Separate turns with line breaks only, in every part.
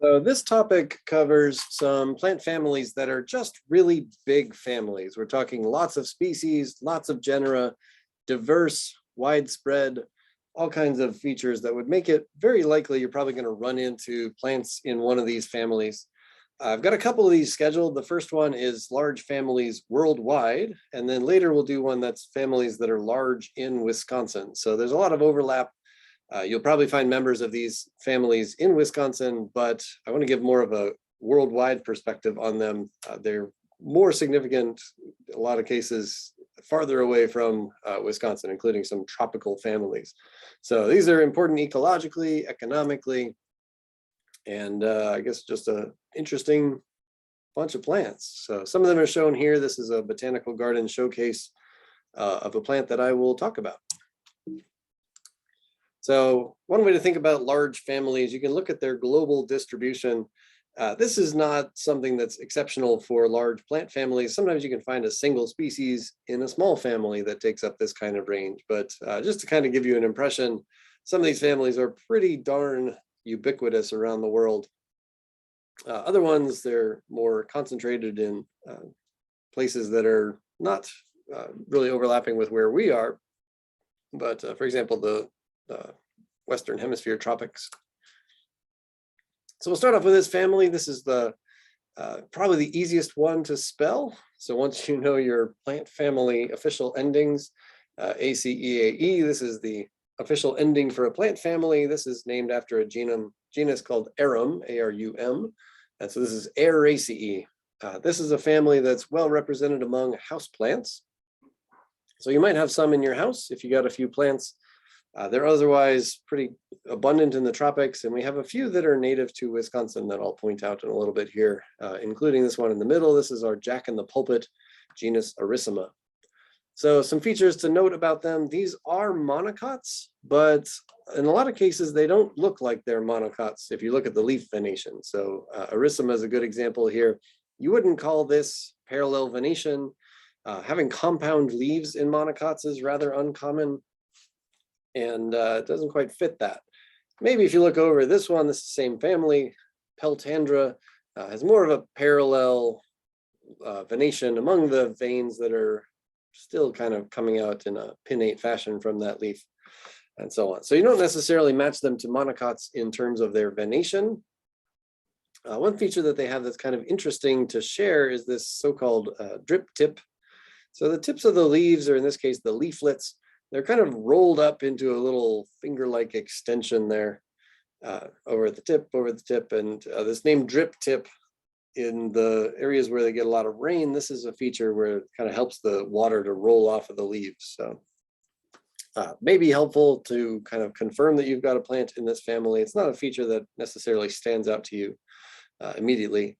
So this topic covers some plant families that are just really big families. We're talking lots of species, lots of genera, diverse, widespread, all kinds of features that would make it very likely you're probably going to run into plants in one of these families. I've got a couple of these scheduled. The first one is large families worldwide, and then later we'll do one that's families that are large in Wisconsin. So there's a lot of overlap. You'll probably find members of these families in Wisconsin, but I want to give more of a worldwide perspective on them. They're more significant, in a lot of cases, farther away from Wisconsin, including some tropical families. So these are important ecologically, economically, and I guess just an interesting bunch of plants. So some of them are shown here. This is a botanical garden showcase of a plant that I will talk about. So one way to think about large families, you can look at their global distribution. This is not something that's exceptional for large plant families. Sometimes you can find a single species in a small family that takes up this kind of range. But just to kind of give you an impression, some of these families are pretty darn ubiquitous around the world. Other ones, they're more concentrated in places that are not really overlapping with where we are. But for example, the Western Hemisphere tropics. So we'll start off with this family. This is the probably the easiest one to spell. So once you know your plant family official endings, ACEAE, this is the official ending for a plant family. This is named after a genus called Arum, A-R-U-M. And so this is Araceae. This is a family that's well represented among houseplants. So you might have some in your house if you got a few plants. They're otherwise pretty abundant in the tropics, and we have a few that are native to Wisconsin that I'll point out in a little bit here, including this one in the middle. This is our jack-in-the-pulpit genus Arissima. So some features to note about them. These are monocots, but in a lot of cases, they don't look like they're monocots if you look at the leaf venation. So Arissima is a good example here. You wouldn't call this parallel venation. Having compound leaves in monocots is rather uncommon, and it doesn't quite fit that. Maybe if you look over this one, this is the same family, Peltandra, has more of a parallel venation among the veins that are still kind of coming out in a pinnate fashion from that leaf, and so on. So you don't necessarily match them to monocots in terms of their venation. One feature that they have that's kind of interesting to share is this so-called drip tip. So the tips of the leaves, or in this case, the leaflets, they're kind of rolled up into a little finger-like extension there over the tip, and this name drip tip, in the areas where they get a lot of rain, this is a feature where it kind of helps the water to roll off of the leaves. So may be helpful to kind of confirm that you've got a plant in this family. It's not a feature that necessarily stands out to you immediately.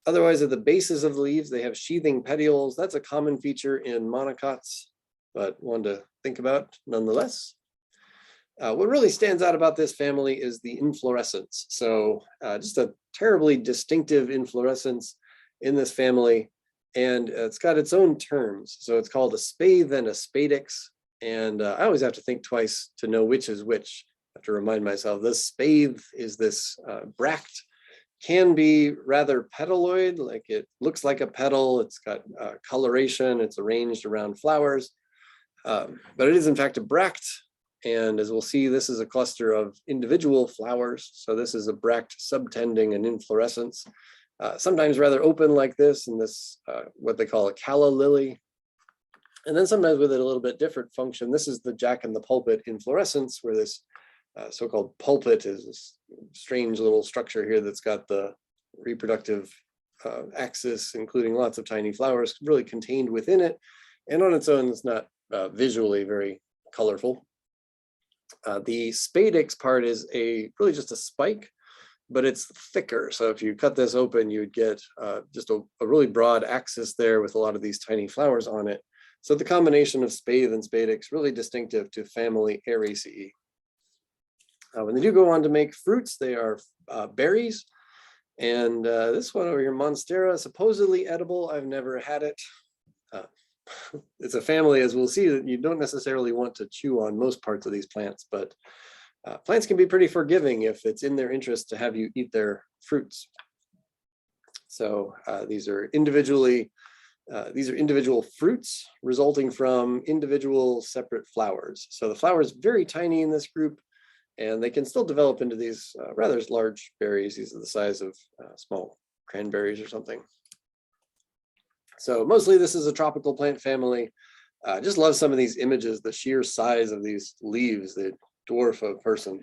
Otherwise, at the bases of the leaves, they have sheathing petioles. That's a common feature in monocots, but one to think about nonetheless. What really stands out about this family is the inflorescence. So just a terribly distinctive inflorescence in this family, and it's got its own terms. So it's called a spathe and a spadix, and I always have to think twice to know which is which. I have to remind myself, this spathe is this bract, can be rather petaloid, like it looks like a petal, it's got coloration, it's arranged around flowers, but it is in fact a bract. And as we'll see, this is a cluster of individual flowers. So this is a bract subtending an inflorescence, sometimes rather open like this, and this, what they call a calla lily. And then sometimes with it a little bit different function. This is the jack-in-the-pulpit inflorescence, where this so-called pulpit is this strange little structure here that's got the reproductive axis, including lots of tiny flowers really contained within it. And on its own, it's not visually very colorful. The spadix part is really just a spike, but it's thicker. So if you cut this open, you would get just a really broad axis there with a lot of these tiny flowers on it. So the combination of spathe and spadix really distinctive to family Araceae. When they do go on to make fruits, they are berries. And this one over here, Monstera, supposedly edible. I've never had it. It's a family, as we'll see, that you don't necessarily want to chew on most parts of these plants, but Plants can be pretty forgiving if it's in their interest to have you eat their fruits. So these are individual fruits resulting from individual separate flowers. So the flower is very tiny in this group, and they can still develop into these rather large berries. These are the size of small cranberries or something. So mostly this is a tropical plant family. I just love some of these images, the sheer size of these leaves that dwarf a person.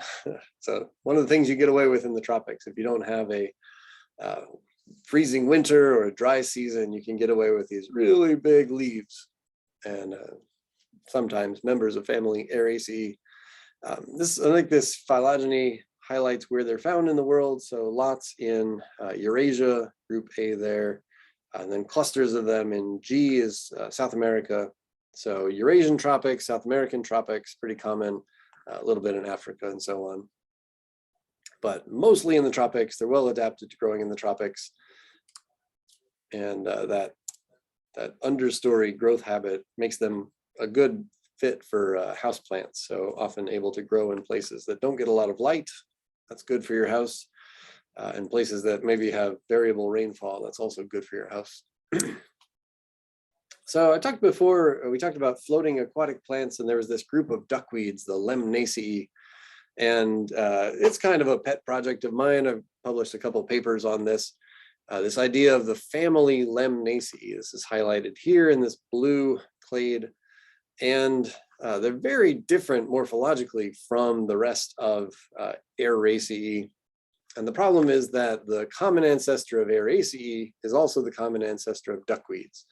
So one of the things you get away with in the tropics, if you don't have a freezing winter or a dry season, you can get away with these really big leaves. And sometimes members of family Araceae. I think this phylogeny highlights where they're found in the world. So lots in Eurasia, group A there, and then clusters of them in G is South America. So Eurasian tropics, South American tropics, pretty common, a little bit in Africa and so on. But mostly in the tropics, they're well adapted to growing in the tropics. And that understory growth habit makes them a good fit for houseplants. So often able to grow in places that don't get a lot of light. That's good for your house. And places that maybe have variable rainfall, that's also good for your house. So I talked before, we talked about floating aquatic plants, and there was this group of duckweeds, the Lemnaceae. And it's kind of a pet project of mine. I've published a couple of papers on this. This idea of the family Lemnaceae. This is highlighted here in this blue clade. And they're very different morphologically from the rest of Araceae. And the problem is that the common ancestor of Araceae is also the common ancestor of duckweeds.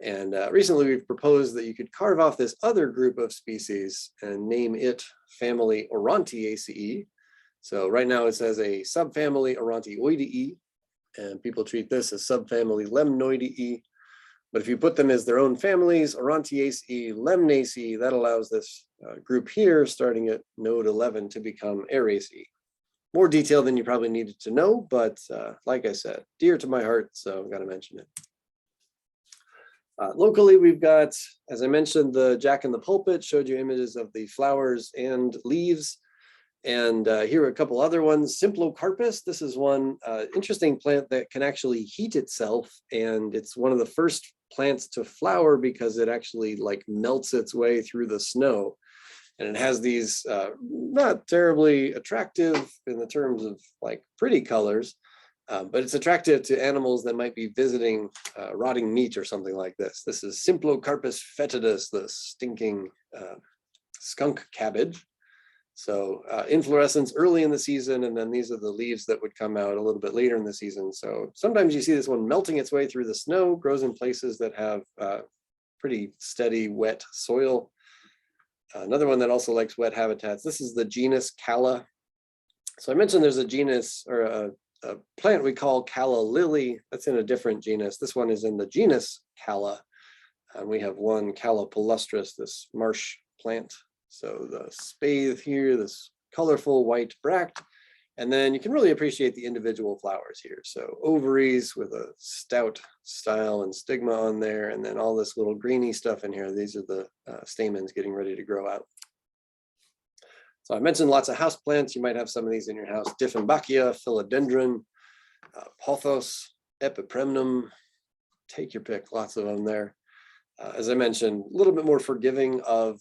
And recently we've proposed that you could carve off this other group of species and name it family Orontiaceae. So right now it says a subfamily Orontoideae, and people treat this as subfamily Lemnoideae. But if you put them as their own families, Orontiaceae, Lemnaceae, that allows this group here, starting at node 11, to become Araceae. More detail than you probably needed to know, but like I said, dear to my heart, so I've got to mention it. Locally, we've got, as I mentioned, the Jack in the Pulpit, showed you images of the flowers and leaves. And here are a couple other ones. Symplocarpus, this is one interesting plant that can actually heat itself. And it's one of the first plants to flower because it actually like melts its way through the snow. And it has these not terribly attractive in the terms of like pretty colors, but it's attractive to animals that might be visiting rotting meat or something like this. This is Symplocarpus fetidus, the stinking skunk cabbage. So inflorescence early in the season, and then these are the leaves that would come out a little bit later in the season. So sometimes you see this one melting its way through the snow, grows in places that have pretty steady, wet soil. Another one that also likes wet habitats. This is the genus Calla. So I mentioned there's a genus or a plant we call Calla lily. That's in a different genus. This one is in the genus Calla. And we have one Calla palustris, this marsh plant. So the spathe here, this colorful white bract. And then you can really appreciate the individual flowers here. So ovaries with a stout style and stigma on there, and then all this little greeny stuff in here. These are the stamens getting ready to grow out. So I mentioned lots of house plants. You might have some of these in your house. Dieffenbachia, philodendron, pothos, epipremnum. Take your pick, lots of them there. As I mentioned, a little bit more forgiving of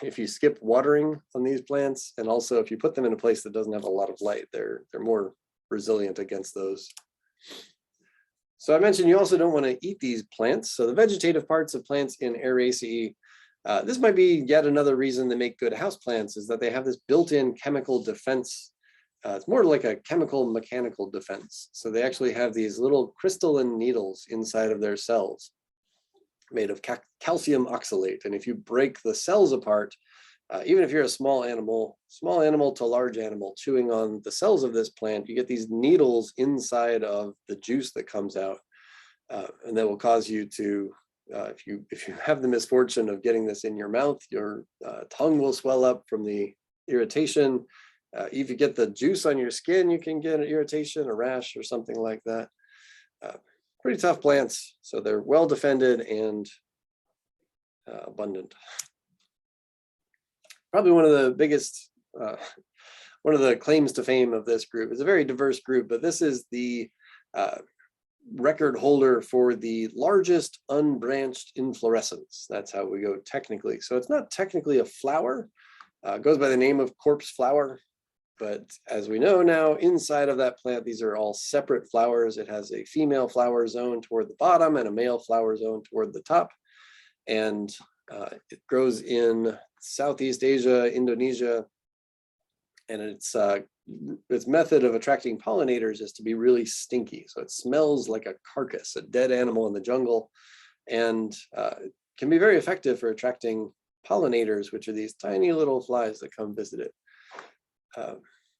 if you skip watering on these plants, and also if you put them in a place that doesn't have a lot of light, they're more resilient against those. So I mentioned you also don't want to eat these plants. So the vegetative parts of plants in Araceae, this might be yet another reason they make good houseplants, is that they have this built-in chemical defense. It's more like a chemical mechanical defense. So they actually have these little crystalline needles inside of their cells, made of calcium oxalate. And if you break the cells apart, even if you're a small animal to large animal chewing on the cells of this plant, you get these needles inside of the juice that comes out. And that will cause you to, if you have the misfortune of getting this in your mouth, your tongue will swell up from the irritation. If you get the juice on your skin, you can get an irritation, a rash, or something like that. Pretty tough plants, so they're well defended and abundant. Probably one of the biggest one of the claims to fame of this group. It's a very diverse group, but this is the record holder for the largest unbranched inflorescence. That's how we go technically. So it's not technically a flower. It goes by the name of corpse flower. But as we know now, inside of that plant, these are all separate flowers. It has a female flower zone toward the bottom and a male flower zone toward the top. And it grows in Southeast Asia, Indonesia. And its method of attracting pollinators is to be really stinky. So it smells like a carcass, a dead animal in the jungle, and can be very effective for attracting pollinators, which are these tiny little flies that come visit it.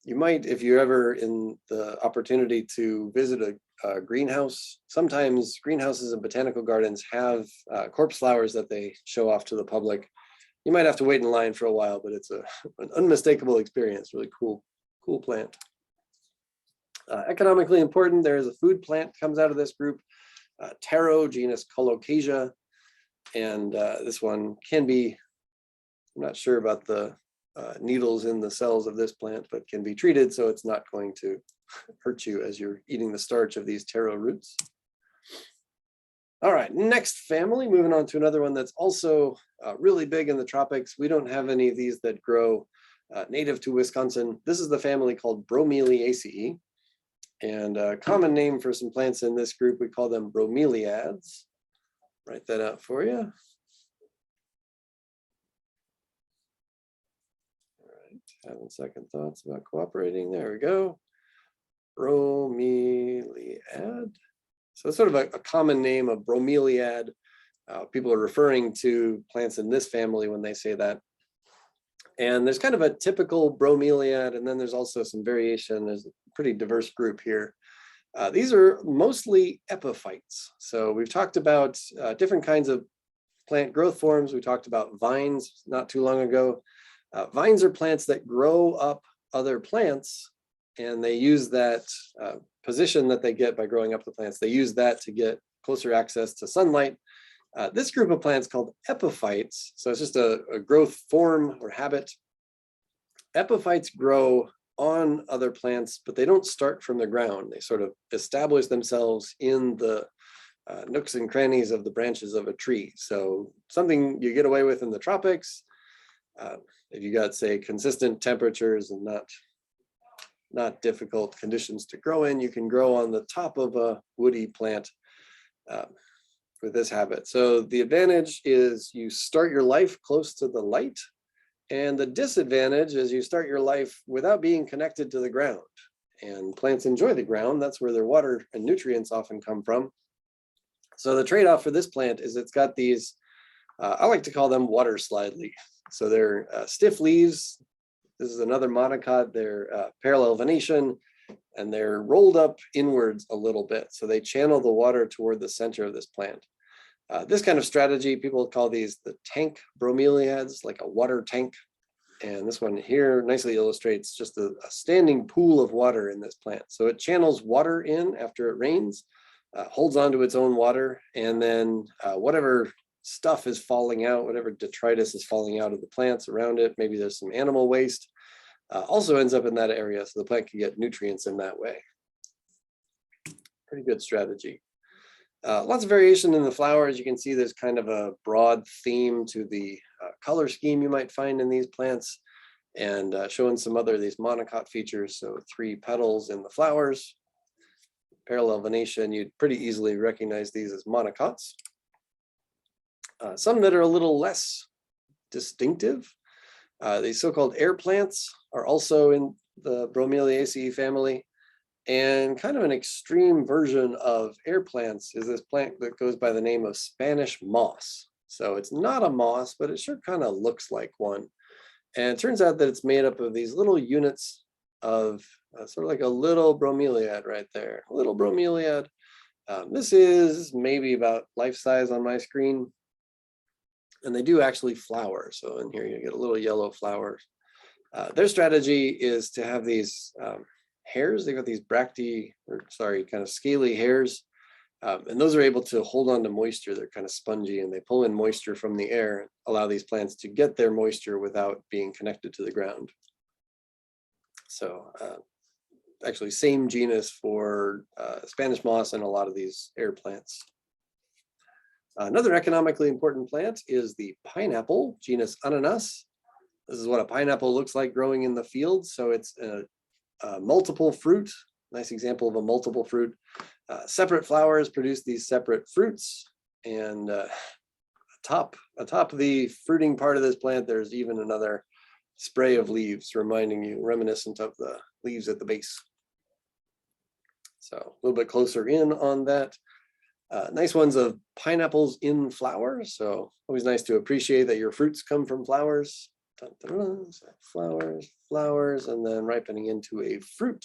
You might, if you're ever in the opportunity to visit a greenhouse, sometimes greenhouses and botanical gardens have corpse flowers that they show off to the public. You might have to wait in line for a while, but it's an unmistakable experience. Really cool plant. Economically important, there is a food plant comes out of this group, taro, genus Colocasia, and this one can be, I'm not sure about the needles in the cells of this plant, but can be treated so it's not going to hurt you as you're eating the starch of these taro roots. All right, next family, moving on to another one that's also really big in the tropics. We don't have any of these that grow native to Wisconsin. This is the family called Bromeliaceae. And a common name for some plants in this group, we call them bromeliads. Write that out for you. All right, having second thoughts about cooperating. There we go. Bromeliad. So it's sort of a common name of bromeliad. People are referring to plants in this family when they say that. And there's kind of a typical bromeliad, and then there's also some variation. There's a pretty diverse group here. These are mostly epiphytes. So we've talked about different kinds of plant growth forms. We talked about vines not too long ago. Vines are plants that grow up other plants, and they use that position that they get by growing up the plants. They use that to get closer access to sunlight. This group of plants called epiphytes, so it's just a growth form or habit. Epiphytes grow on other plants, but they don't start from the ground. They sort of establish themselves in the nooks and crannies of the branches of a tree. So something you get away with in the tropics, if you got, say, consistent temperatures and not difficult conditions to grow in, you can grow on the top of a woody plant with this habit. So the advantage is you start your life close to the light, and the disadvantage is you start your life without being connected to the ground. And plants enjoy the ground. That's where their water and nutrients often come from. So the trade-off for this plant is it's got these, I like to call them water slide leaves. So they're stiff leaves. This is another monocot. They're parallel venation, and they're rolled up inwards a little bit. So they channel the water toward the center of this plant. This kind of strategy, people call these the tank bromeliads, like a water tank. And this one here nicely illustrates just a standing pool of water in this plant. So it channels water in after it rains, holds onto its own water, and then whatever stuff is falling out, whatever detritus is falling out of the plants around it, maybe there's some animal waste, also ends up in that area, so the plant can get nutrients in that way. Pretty good strategy. Lots of variation in the flowers. You can see there's kind of a broad theme to the color scheme you might find in these plants, and showing some other of these monocot features. So 3 petals in the flowers, parallel venation. You'd pretty easily recognize these as monocots. Some that are a little less distinctive. These so-called air plants are also in the Bromeliaceae family. And kind of an extreme version of air plants is this plant that goes by the name of Spanish moss. So it's not a moss, but it sure kind of looks like one. And it turns out that it's made up of these little units of sort of like a little bromeliad right there, a little bromeliad. This is maybe about life size on my screen. And they do actually flower. So in here you get a little yellow flowers. Their strategy is to have these hairs. They've got these kind of scaly hairs. And those are able to hold on to moisture. They're kind of spongy, and they pull in moisture from the air, allow these plants to get their moisture without being connected to the ground. So actually same genus for Spanish moss and a lot of these air plants. Another economically important plant is the pineapple, genus Ananas. This is what a pineapple looks like growing in the field. So it's a multiple fruit, nice example of a multiple fruit. Separate flowers produce these separate fruits, and atop the fruiting part of this plant, there's even another spray of leaves reminding you, reminiscent of the leaves at the base. So a little bit closer in on that. Nice ones of pineapples in flower. So always nice to appreciate that your fruits come from flowers. Dun, dun, dun. So flowers, flowers, and then ripening into a fruit.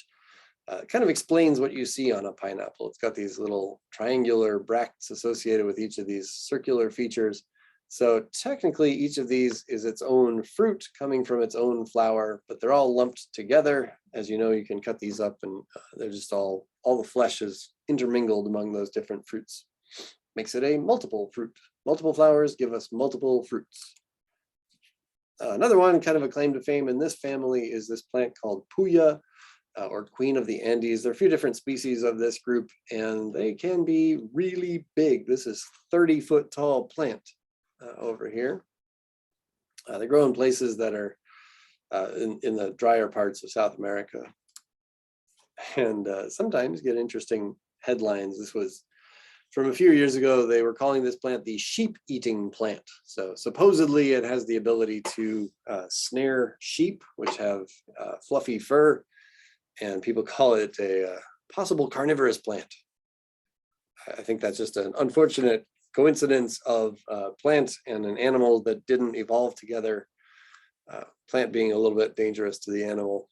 Kind of explains what you see on a pineapple. It's got these little triangular bracts associated with each of these circular features. So technically each of these is its own fruit coming from its own flower, but they're all lumped together. As you know, you can cut these up and they're just all the flesh is intermingled among those different fruits. Makes it a multiple fruit. Multiple flowers give us multiple fruits. Another one, kind of a claim to fame in this family, is this plant called Puya, or Queen of the Andes. There are a few different species of this group, and they can be really big. This is 30-foot tall plant over here. They grow in places that are in the drier parts of South America, and sometimes get interesting headlines. This was from a few years ago. They were calling this plant the sheep-eating plant. So supposedly it has the ability to snare sheep, which have fluffy fur, and people call it a possible carnivorous plant. I think that's just an unfortunate coincidence of plant and an animal that didn't evolve together. Plant being a little bit dangerous to the animal.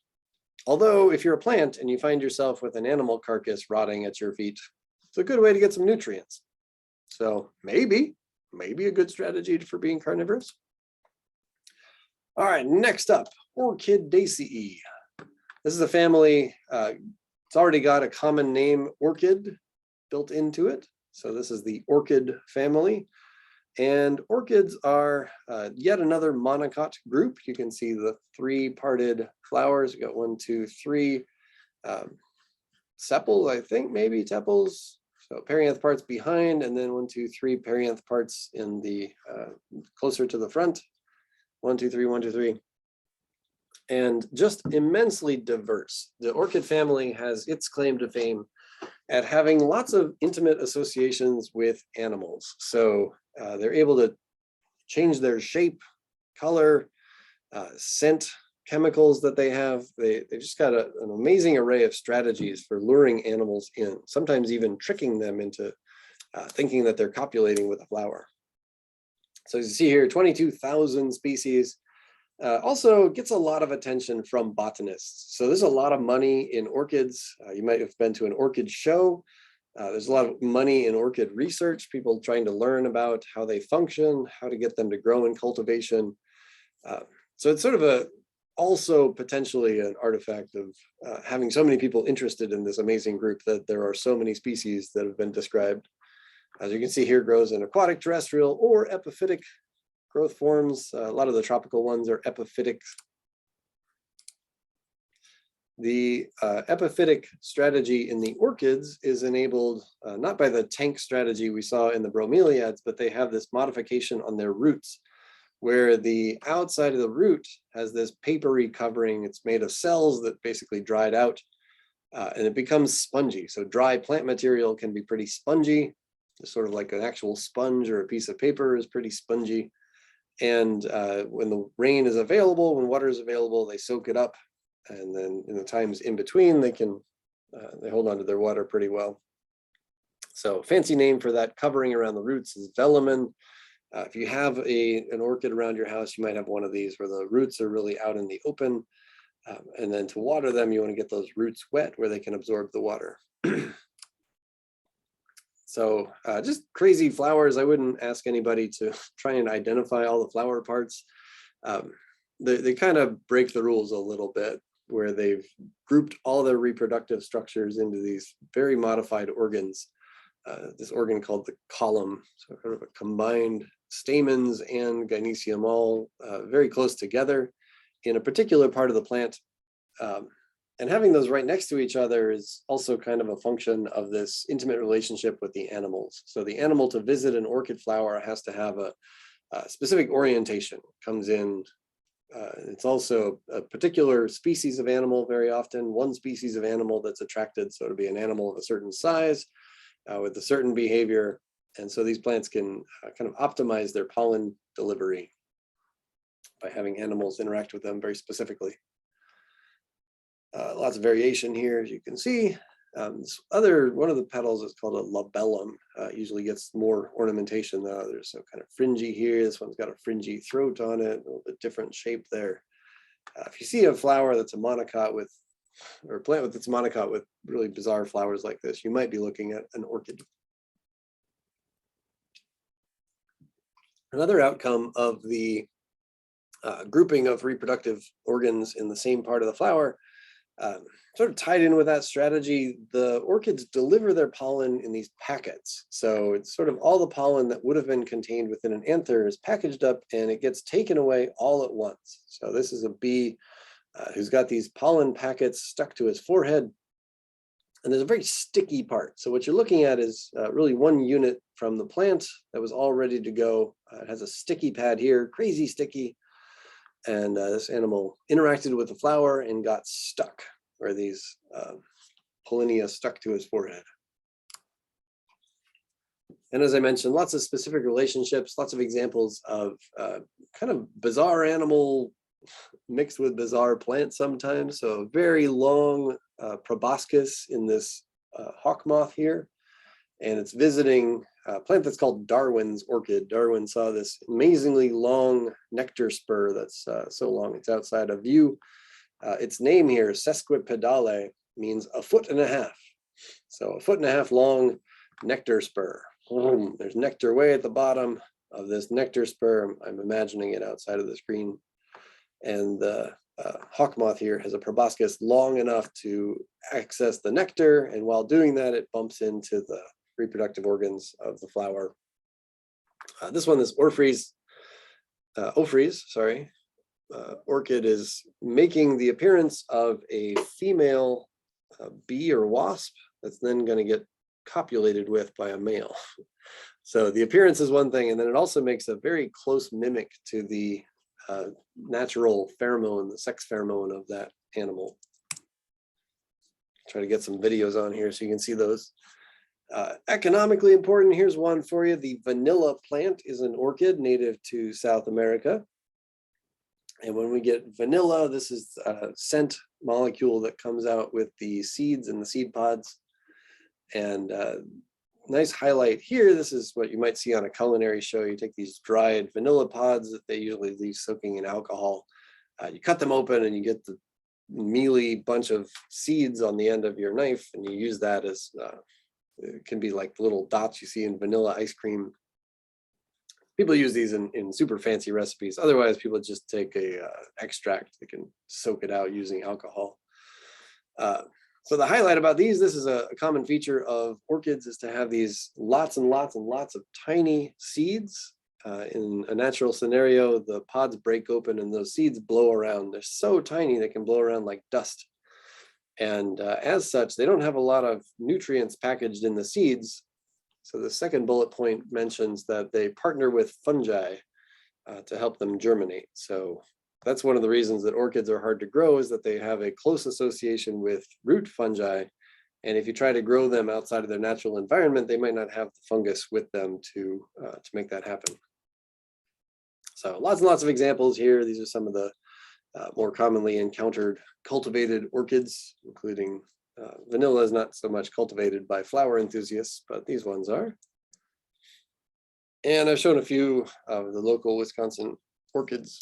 Although if you're a plant and you find yourself with an animal carcass rotting at your feet, it's a good way to get some nutrients. So maybe a good strategy for being carnivorous. All right, next up, Orchidaceae. This is a family, it's already got a common name, orchid, built into it. So this is the orchid family. And orchids are yet another monocot group. You can see the three-parted flowers. You got 1, 2, 3 sepals, I think, maybe tepals. So perianth parts behind, and then 1, 2, 3 perianth parts in the closer to the front. 1, 2, 3, 1, 2, 3. And just immensely diverse. The orchid family has its claim to fame at having lots of intimate associations with animals. So they're able to change their shape, color, scent, chemicals that they have. They've just got an amazing array of strategies for luring animals in, sometimes even tricking them into thinking that they're copulating with a flower. So as you see here, 22,000 species. Also gets a lot of attention from botanists. So there's a lot of money in orchids. You might have been to an orchid show. There's a lot of money in orchid research, people trying to learn about how they function, how to get them to grow in cultivation. So it's sort of also potentially an artifact of having so many people interested in this amazing group that there are so many species that have been described. As you can see here, grows in aquatic, terrestrial, or epiphytic growth forms. A lot of the tropical ones are epiphytic. The epiphytic strategy in the orchids is enabled not by the tank strategy we saw in the bromeliads, but they have this modification on their roots, where the outside of the root has this papery covering. It's made of cells that basically dried out, and it becomes spongy. So dry plant material can be pretty spongy. It's sort of like an actual sponge, or a piece of paper is pretty spongy. And when the rain is available, when water is available, they soak it up. And then in the times in between, they hold on to their water pretty well. So fancy name for that covering around the roots is velamen. If you have an orchid around your house, you might have one of these where the roots are really out in the open. And then to water them, you want to get those roots wet where they can absorb the water. So just crazy flowers. I wouldn't ask anybody to try and identify all the flower parts. They kind of break the rules a little bit, where they've grouped all their reproductive structures into these very modified organs. This organ called the column, so kind of a combined stamens and gynoecium all very close together in a particular part of the plant. And having those right next to each other is also kind of a function of this intimate relationship with the animals. So the animal to visit an orchid flower has to have a specific orientation. Comes in, it's also a particular species of animal very often, one species of animal that's attracted. So it'll be an animal of a certain size with a certain behavior. And so these plants can kind of optimize their pollen delivery by having animals interact with them very specifically. Lots of variation here, as you can see. One of the petals is called a labellum. Usually gets more ornamentation than others. So kind of fringy here. This one's got a fringy throat on it, a little bit different shape there. If you see a flower that's a monocot with, or a plant that's monocot with really bizarre flowers like this, you might be looking at an orchid. Another outcome of the grouping of reproductive organs in the same part of the flower, sort of tied in with that strategy, the orchids deliver their pollen in these packets. So it's sort of all the pollen that would have been contained within an anther is packaged up and it gets taken away all at once. So this is a bee who's got these pollen packets stuck to his forehead. And there's a very sticky part. So what you're looking at is really one unit from the plant that was all ready to go. It has a sticky pad here, crazy sticky. And this animal interacted with the flower and got stuck, where these pollinia stuck to his forehead. And as I mentioned, lots of specific relationships, lots of examples of kind of bizarre animal mixed with bizarre plant sometimes. So very long proboscis in this hawk moth here. And it's visiting a plant that's called Darwin's orchid. Darwin saw this amazingly long nectar spur that's so long it's outside of view. Its name here, sesquipedale, means 1.5 feet. So 1.5 feet long nectar spur. There's nectar way at the bottom of this nectar spur. I'm imagining it outside of the screen. And the hawk moth here has a proboscis long enough to access the nectar. And while doing that, it bumps into the reproductive organs of the flower. This one, this Ophrys, orchid is making the appearance of a female bee or wasp that's then going to get copulated with by a male. So the appearance is one thing, and then it also makes a very close mimic to the natural pheromone, the sex pheromone of that animal. Try to get some videos on here so you can see those. Economically important, here's one for you. The vanilla plant is an orchid native to South America. And when we get vanilla, this is a scent molecule that comes out with the seeds and the seed pods. And nice highlight here, this is what you might see on a culinary show. You take these dried vanilla pods that they usually leave soaking in alcohol. You cut them open and you get the mealy bunch of seeds on the end of your knife, and you use that as it can be like little dots you see in vanilla ice cream. People use these in super fancy recipes. Otherwise, people just take a extract. They can soak it out using alcohol. So the highlight about these, this is a common feature of orchids, is to have these lots and lots and lots of tiny seeds. In a natural scenario, the pods break open and those seeds blow around. They're so tiny they can blow around like dust. And as such, they don't have a lot of nutrients packaged in the seeds. So the second bullet point mentions that they partner with fungi to help them germinate. So that's one of the reasons that orchids are hard to grow, is that they have a close association with root fungi. And if you try to grow them outside of their natural environment, they might not have the fungus with them to make that happen. So lots and lots of examples here. These are some of the more commonly encountered cultivated orchids, including vanilla is not so much cultivated by flower enthusiasts, but these ones are. And I've shown a few of the local Wisconsin orchids